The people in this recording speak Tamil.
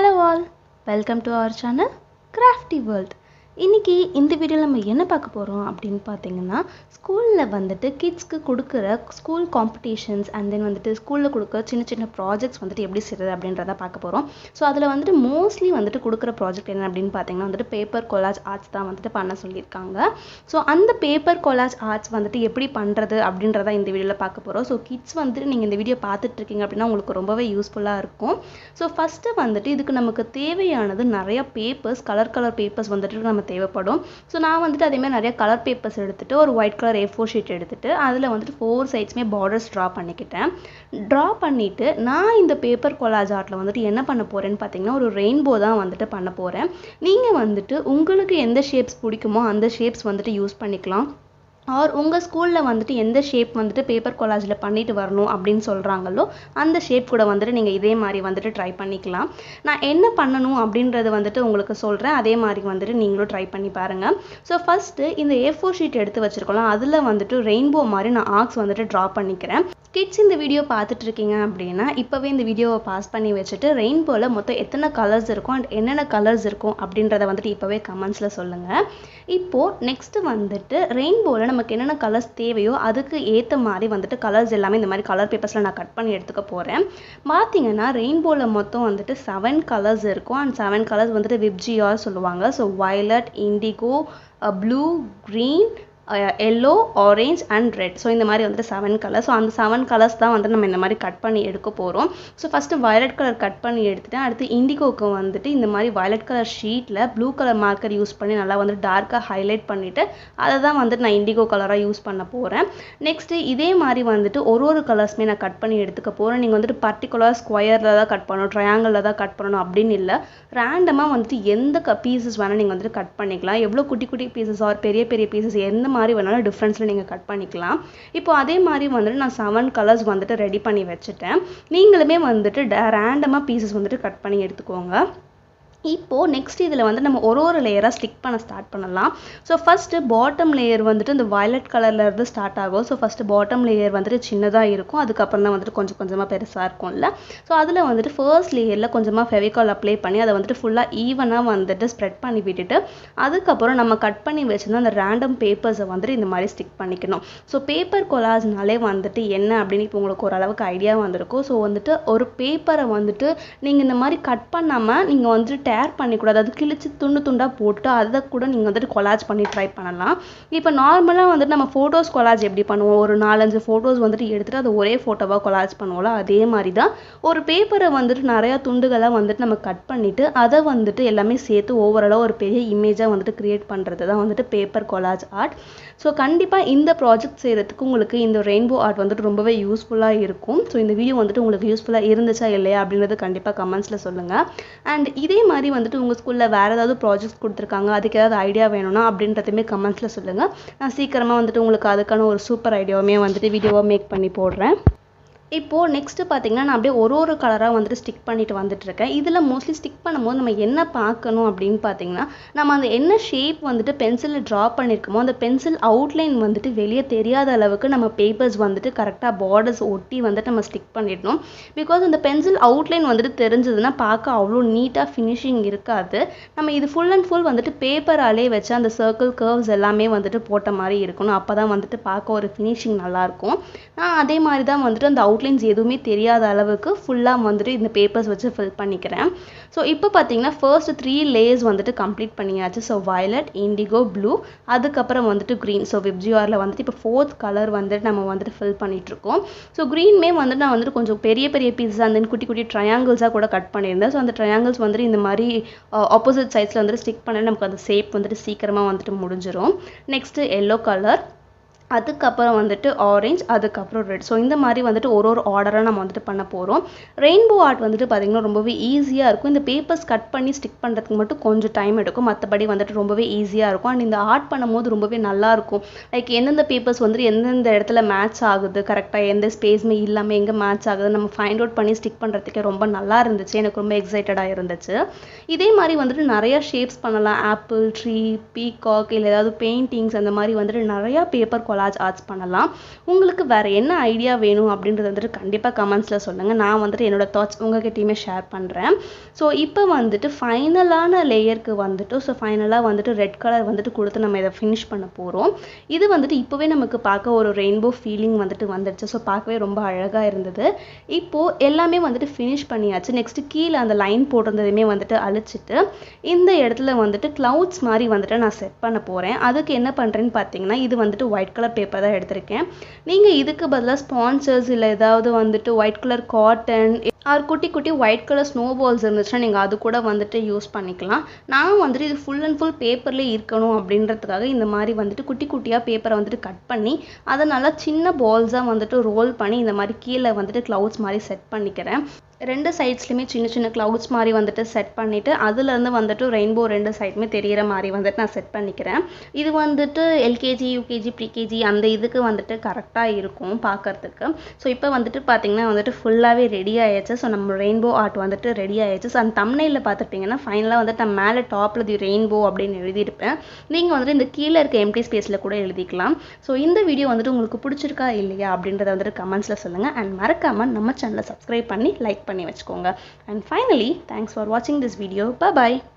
Hello all, welcome to our channel Crafty World. இன்னைக்கு இந்த வீடியோல நம்ம என்ன பார்க்க போறோம் அப்படினு பாத்தீங்கன்னா ஸ்கூல்ல வந்துட்டு கிட்ஸ்க்கு கொடுக்கிற ஸ்கூல் காம்படிஷன்ஸ் and then வந்துட்டு ஸ்கூல்ல கொடுக்கிற சின்ன சின்ன ப்ராஜெக்ட்ஸ் வந்துட்டு எப்படி செய்யறது அப்படின்றத பார்க்க போறோம். சோ அதுல வந்துட்டு மோஸ்ட்லி வந்துட்டு கொடுக்கிற ப்ராஜெக்ட் என்ன அப்படினு பாத்தீங்கன்னா வந்துட்டு பேப்பர் கொலாஜ் ஆர்ட்ஸ் தான் வந்துட்டு பண்ண சொல்லிருக்காங்க. சோ அந்த பேப்பர் கொலாஜ் ஆர்ட்ஸ் வந்துட்டு எப்படி பண்றது அப்படின்றத இந்த வீடியோல பார்க்க போறோம். சோ கிட்ஸ் வந்துட்டு நீங்க இந்த வீடியோ பார்த்துட்டு இருக்கீங்க அப்படினா உங்களுக்கு ரொம்பவே யூஸ்ஃபுல்லா இருக்கும். சோ ஃபர்ஸ்ட் வந்துட்டு இதுக்கு நமக்கு தேவையானது நிறைய பேப்பர்ஸ் கலர் பேப்பர்ஸ் வந்துட்டு நம்ம தேவைப்படும். சோ நான் வந்துட்டு அதே மாதிரி நிறைய கலர் பேப்பர்ஸ் எடுத்துட்டு ஒரு ஒயிட் கலர் A4 ஷீட் எடுத்துட்டு அதுல வந்துட்டு 4 சைட்ஸ்மே பார்டர்ஸ் டிரா பண்ணிக்கிட்டேன். டிரா பண்ணிட்டு நான் இந்த பேப்பர் கொலாஜ் ஆர்ட்ல வந்துட்டு என்ன பண்ண போறேன்னு பாத்தீங்கன்னா ஒரு ரெயின்போ தான் வந்துட்டு பண்ண போறேன். நீங்க வந்துட்டு உங்களுக்கு எந்த ஷேப்ஸ் பிடிக்குமோ அந்த ஷேப்ஸ் வந்துட்டு யூஸ் பண்ணிக்கலாம். और உங்க ஸ்கூல்ல வந்துட்டு எந்த ஷேப் வந்துட்டு பேப்பர் கொலாஜ்ல பண்ணிட்டு வரணும் அப்படினு சொல்றாங்களோ அந்த ஷேப் கூட வந்துட்டு நீங்க இதே மாதிரி வந்துட்டு ட்ரை பண்ணிக்கலாம். நான் என்ன பண்ணனும் அப்படின்றது வந்துட்டு உங்களுக்கு சொல்றேன். அதே மாதிரி வந்துட்டு நீங்களும் ட்ரை பண்ணி பாருங்க. சோ ஃபர்ஸ்ட் இந்த A4 ஷீட் எடுத்து வச்சிருக்கோம். அதுல வந்துட்டு ரெயின்போ மாதிரி நான் ஆர்க்ஸ் வந்துட்டு டிரா பண்ணிக்கிறேன். கிட்ஸ் இந்த வீடியோ பார்த்துட்டு இருக்கீங்க அப்படினா இப்பவே இந்த வீடியோவை பாஸ் பண்ணி வச்சிட்டு ரெயின்போல மொத்தம் எத்தனை கலர்ஸ் இருக்கும் and என்னென்ன கலர்ஸ் இருக்கும் அப்படின்றத வந்துட்டு இப்பவே கமெண்ட்ஸ்ல சொல்லுங்க. இப்போ நெக்ஸ்ட் வந்துட்டு ரெயின்போல நமக்கு என்னென்ன கலர்ஸ் தேவையோ அதுக்கு ஏத்த மாதிரி வந்துட்டு கலர்ஸ் எல்லாமே இந்த மாதிரி கலர் பேப்பர்ஸ்ல நான் கட் பண்ணி எடுத்துக்க போறேன். பாத்தீங்கன்னா ரெயின்போல மொத்தம் வந்துட்டு 7 கலர்ஸ் இருக்கும் and 7 கலர்ஸ் வந்துட்டு விப்ஜிஆர் சொல்லுவாங்க. So violet, indigo, blue, green, yellow, orange and red. so இந்த மாதிரி வந்து 7 கலர்ஸ். so அந்த 7 கலர்ஸ் தான் வந்து நம்ம இந்த மாதிரி கட் பண்ணி எடுக்க போறோம். so first violet colour cut பண்ணி எடுத்துட்டேன். அடுத்து இண்டிகோக்கு வந்துட்டு இந்த மாதிரி violet கலர் ஷீட்ல ப்ளூ கலர் மார்க்கர் யூஸ் பண்ணி நல்லா வந்து டார்க்கா ஹைலைட் பண்ணிட்டு அதை தான் வந்துட்டு நான் இண்டிகோ கலரா யூஸ் பண்ண போறேன். நெக்ஸ்ட் இதே மாதிரி வந்துட்டு ஒரு கலர்ஸ்மே நான் கட் பண்ணி எடுத்துக்க போறேன். நீங்க வந்துட்டு பர்టిక్యులர் ஸ்கொயர்ல தான் கட் பண்ணனும், ட்ரையாங்கிள்ல தான் கட் பண்ணனும் அப்படினு இல்ல. ரேண்டமா வந்துட்டு எந்த பீசஸ் வேணா நீங்க வந்துட்டு கட் பண்ணிக்கலாம். எவ்வளவு குட்டி குட்டி பீசஸ் ஆர் பெரிய பெரிய பீசஸ் எந்த மாதிரி வேணாலும் டிஃபரன்ஸ்ல நீங்க கட் பண்ணிக்கலாம். இப்போ அதே மாதிரி வந்துட்டு நான் 7 கலர்ஸ் வந்துட்டு ரெடி பண்ணி வச்சிட்டேன். நீங்களுமே வந்துட்டு ரேண்டமா பீசஸ் வந்துட்டு கட் பண்ணி எடுத்துக்கோங்க. இப்போ நெக்ஸ்ட் இதுல வந்து நம்ம ஒரு லேயரா ஸ்டிக் பண்ண ஸ்டார்ட் பண்ணலாம். சோ ஃபர்ஸ்ட் பாட்டம் லேயர் வந்துட்டு இந்த violet கலர்ல இருந்து ஸ்டார்ட் ஆகும். சோ ஃபர்ஸ்ட் பாட்டம் லேயர் வந்துட்டு சின்னதா இருக்கும். அதுக்கு அப்புறம் தான் வந்துட்டு கொஞ்சம் கொஞ்சமா பெருசா இருக்கும்ல. சோ அதுல வந்துட்டு ஃபர்ஸ்ட் லேயர்ல கொஞ்சமா ஃபெவிகால் அப்ளை பண்ணி அதை வந்துட்டு ஃபுல்லா ஈவனா வந்துட்டு ஸ்ப்ரெட் பண்ணி விட்டுட்டு அதுக்கு அப்புறம் நம்ம கட் பண்ணி வச்சிருந்த அந்த ரேண்டம் பேப்பர்ஸை வந்துட்டு இந்த மாதிரி ஸ்டிக் பண்ணிக்கணும். சோ பேப்பர் கொலாஜ்னாலே வந்துட்டு என்ன அப்படின்னு இப்போ உங்களுக்கு ஒரு அளவுக்கு ஐடியா வந்திருக்கும். சோ வந்துட்டு ஒரு பேப்பரை வந்துட்டு நீங்க இந்த மாதிரி கட் பண்ணாம நீங்க வந்துட்டு டேர் பண்ணி கூடாது. அது கிழிச்சு துண்டு துண்டா போட்டு அதை கூட நீங்க வந்துட்டு கொலாஜ் பண்ணி ட்ரை பண்ணலாம். இப்போ நார்மலா வந்துட்டு நம்ம போட்டோஸ் கொலாஜ் எப்படி பண்ணுவோம், ஒரு 4-5 போட்டோஸ் வந்துட்டு எடுத்துட்டு அதை ஒரே போட்டோவா கொலாஜ் பண்ணுவோம்ல, அதே மாதிரி தான் ஒரு பேப்பரை வந்துட்டு நிறைய துண்டுகளா வந்துட்டு நம்ம கட் பண்ணிட்டு அதை வந்துட்டு எல்லாமே சேர்த்து ஓவராலா ஒரு பெரிய இமேஜா வந்துட்டு கிரியேட் பண்றது தான் வந்துட்டு பேப்பர் கொலாஜ் ஆர்ட். ஸோ கண்டிப்பா இந்த ப்ராஜெக்ட் செய்யறதுக்கு உங்களுக்கு இந்த ரெயின்போ ஆர்ட் வந்துட்டு ரொம்பவே யூஸ்ஃபுல்லா இருக்கும். ஸோ இந்த வீடியோ வந்துட்டு உங்களுக்கு யூஸ்ஃபுல்லா இருந்துச்சா இல்லையா அப்படின்றது கண்டிப்பா கமெண்ட்ஸ்ல சொல்லுங்க. அண்ட் இதே மாதிரி வந்துட்டு உங்க ஸ்கூல்ல வேற ஏதாவது ப்ராஜெக்ட்ஸ் கொடுத்திருக்காங்க, அதுக்கு ஏதாவது ஐடியா வேணும்னா அப்படின்றதுமே கமெண்ட்ஸ்ல சொல்லுங்க. நான் சீக்கிரமா வந்துட்டு உங்களுக்கு அதுக்கான ஒரு சூப்பர் ஐடியாவுமே வந்துட்டு வீடியோவா மேக் பண்ணி போடுறேன். இப்போ நெக்ஸ்ட் பாத்தீங்கன்னா நான் அப்படியே ஒரு கலரா வந்துட்டு ஸ்டிக் பண்ணிட்டு வந்துட்டு இருக்கேன். இதுல மோஸ்ட்லி ஸ்டிக் பண்ணும்போது நம்ம என்ன பார்க்கணும் அப்படின்னு பாத்தீங்கன்னா நம்ம அந்த என்ன ஷேப் வந்துட்டு பென்சில்ல டிரா பண்ணிருக்கோமோ அந்த பென்சில் அவுட்லைன் வந்துட்டு வெளியே தெரியாத அளவுக்கு நம்ம பேப்பர்ஸ் வந்துட்டு கரெக்டா பார்டர்ஸ் ஒட்டி வந்துட்டு நம்ம ஸ்டிக் பண்ணிடணும். பிகாஸ் அந்த பென்சில் அவுட்லைன் வந்துட்டு தெரிஞ்சதுன்னா பார்க்க அவ்வளோ நீட்டா ஃபினிஷிங் இருக்காது. நம்ம இது ஃபுல் அண்ட் ஃபுல் வந்துட்டு பேப்பராலே வச்சு அந்த சர்க்கிள் கர்வ்ஸ் எல்லாமே வந்துட்டு போட்ட மாதிரி இருக்கணும். அப்பதான் வந்துட்டு பார்க்க ஒரு ஃபினிஷிங் நல்லா இருக்கும். நான் அதே மாதிரி தான் வந்துட்டு அந்த அவுட்லைன்ஸ் எதுவுமே தெரியாத அளவுக்கு ஃபுல்லா வந்துட்டு இந்த பேப்பர்ஸ் வச்சு ஃபில் பண்ணிக்கிறேன். சோ இப்போ பாத்தீங்கன்னா ஃபர்ஸ்ட் 3 லேயர்ஸ் வந்துட்டு கம்ப்ளீட் பண்ணியாச்சு. சோ violet, indigo, blue, அதுக்கு அப்புறம் வந்துட்டு green. சோ விப்ஜிஆர்ல வந்துட்டு இப்போ 4th கலர் வந்துட்டு நம்ம வந்துட்டு ஃபில் பண்ணிட்டு இருக்கோம். சோ greenமே வந்துட்டு நான் வந்துட்டு கொஞ்சம் பெரிய பெரிய பீசஸ் and then குட்டி குட்டி ட்ரையாங்கிள்ஸா கூட கட் பண்ணியிருந்தேன். சோ அந்த ட்ரையாங்கிள்ஸ் வந்துட்டு இந்த மாதிரி ஆப்போசிட் சைட்ஸ்ல வந்துட்டு ஸ்டிக் பண்ணா நமக்கு அந்த ஷேப் வந்துட்டு சீக்கிரமா வந்துட்டு முடிஞ்சிரும். நெக்ஸ்ட் yellow கலர், அதுக்கப்புறம் வந்துட்டு ஆரஞ்ச், அதுக்கப்புறம் ரெட். ஸோ இந்த மாதிரி வந்துட்டு ஒரு ஆர்டராக நம்ம வந்துட்டு பண்ண போகிறோம். ரெயின்போ ஆர்ட் வந்துட்டு பார்த்தீங்கன்னா ரொம்பவே ஈஸியாக இருக்கும். இந்த பேப்பர்ஸ் கட் பண்ணி ஸ்டிக் பண்ணுறதுக்கு மட்டும் கொஞ்சம் டைம் எடுக்கும், மற்றபடி வந்துட்டு ரொம்பவே ஈஸியாக இருக்கும். அண்ட் இந்த ஆர்ட் பண்ணும்போது ரொம்பவே நல்லா இருக்கும். லைக் எந்தெந்த பேப்பர்ஸ் வந்துட்டு எந்தெந்த இடத்துல மேட்ச் ஆகுது, கரெக்டாக எந்த ஸ்பேஸுமே இல்லாமல் எங்கே மேட்ச் ஆகுது நம்ம ஃபைண்ட் அவுட் பண்ணி ஸ்டிக் பண்ணுறதுக்கே ரொம்ப நல்லா இருந்துச்சு. எனக்கு ரொம்ப எக்ஸைட்டடாக இருந்துச்சு. இதே மாதிரி வந்துட்டு நிறைய ஷேப்ஸ் பண்ணலாம். ஆப்பிள், ட்ரீ, பீகாக், இல்லை ஏதாவது பெயிண்டிங்ஸ் அந்த மாதிரி வந்துட்டு நிறையா பேப்பர் கொலாஜ் collage arts பண்ணலாம். உங்களுக்கு வேற என்ன ஐடியா வேணும் அப்படின்றது வந்துட்டு கண்டிப்பா கமெண்ட்ஸ்ல சொல்லுங்க. நான் வந்துட்டு என்னோட தாட்ஸ் உங்ககிட்டயுமே ஷேர் பண்றேன். ஸோ இப்போ வந்துட்டு ஃபைனலான லேயருக்கு வந்துட்டு ஃபைனலாக வந்துட்டு ரெட் கலர் வந்துட்டு கொடுத்து நம்ம இதை ஃபினிஷ் பண்ண போகிறோம். இது வந்துட்டு இப்போவே நமக்கு பார்க்க ஒரு ரெயின்போ ஃபீலிங் வந்துட்டு வந்துடுச்சு. ஸோ பார்க்கவே ரொம்ப அழகாக இருந்தது. இப்போது எல்லாமே வந்துட்டு ஃபினிஷ் பண்ணியாச்சு. நெக்ஸ்ட்டு கீழே அந்த லைன் போட்டிருந்ததுமே வந்துட்டு அழிச்சிட்டு இந்த இடத்துல வந்துட்டு கிளவுட்ஸ் மாதிரி வந்துட்டு நான் செட் பண்ண போகிறேன். அதுக்கு என்ன பண்ணுறேன்னு பார்த்தீங்கன்னா இது வந்துட்டு ஒயிட் கலர் பேப்பர் தான் எடுத்திருக்கேன். நீங்கள் இதுக்கு பதிலாக ஸ்பான்சர்ஸ் இல்லை ஏதாவது வந்துட்டு ஒயிட் கலர் காட்டன் ஆர் குட்டி குட்டி ஒயிட் கலர் ஸ்னோ பால்ஸ் இருந்துச்சுன்னா நீங்கள் அது கூட வந்துட்டு யூஸ் பண்ணிக்கலாம். நான் வந்துட்டு இது ஃபுல் அண்ட் ஃபுல் பேப்பர்லேயே இருக்கணும் அப்படின்றதுக்காக இந்த மாதிரி வந்துட்டு குட்டி குட்டியாக பேப்பரை வந்துட்டு கட் பண்ணி அதை நல்லா சின்ன பால்ஸாக வந்துட்டு ரோல் பண்ணி இந்த மாதிரி கீழே வந்துட்டு கிளவுட்ஸ் மாதிரி செட் பண்ணிக்கிறேன். ரெண்டு சைட்ஸ்லையுமே சின்ன சின்ன கிளவுட்ஸ் மாதிரி வந்துட்டு செட் பண்ணிவிட்டு அதுலேருந்து வந்துட்டு ரெயின்போ ரெண்டு சைடுமே தெரிகிற மாதிரி வந்துட்டு நான் செட் பண்ணிக்கிறேன். இது வந்துட்டு எல்கேஜி யூகேஜி ப்ரீகேஜி அந்த இதுக்கு வந்துட்டு கரெக்டாக இருக்கும் பார்க்கறதுக்கு. ஸோ இப்போ வந்துட்டு பார்த்தீங்கன்னா வந்துட்டு ஃபுல்லாகவே ரெடி ஆயிடுச்சு. ஸோ நம்ம ரெயின்போ ஆர்ட் வந்துட்டு ரெடி ஆயிடுச்சு. ஸோ அந்த தம்ப்நெயிலில் பார்த்துட்டிங்கன்னா ஃபைனலாக வந்துட்டு நான் மேலே டாப்பில் தி ரெயின்போ அப்படின்னு எழுதியிருப்பேன். நீங்கள் வந்துட்டு இந்த கீழே இருக்க எம்டி ஸ்பேஸில் கூட எழுதிக்கலாம். ஸோ இந்த வீடியோ வந்துட்டு உங்களுக்கு பிடிச்சிருக்கா இல்லையா அப்படின்றத வந்துட்டு கமெண்ட்ஸில் சொல்லுங்கள். அண்ட் மறக்காமல் நம்ம சேனலை சப்ஸ்கிரைப் பண்ணி லைக் பண்ணி வச்சுக்கோங்க. And finally, thanks for watching this video. Bye bye.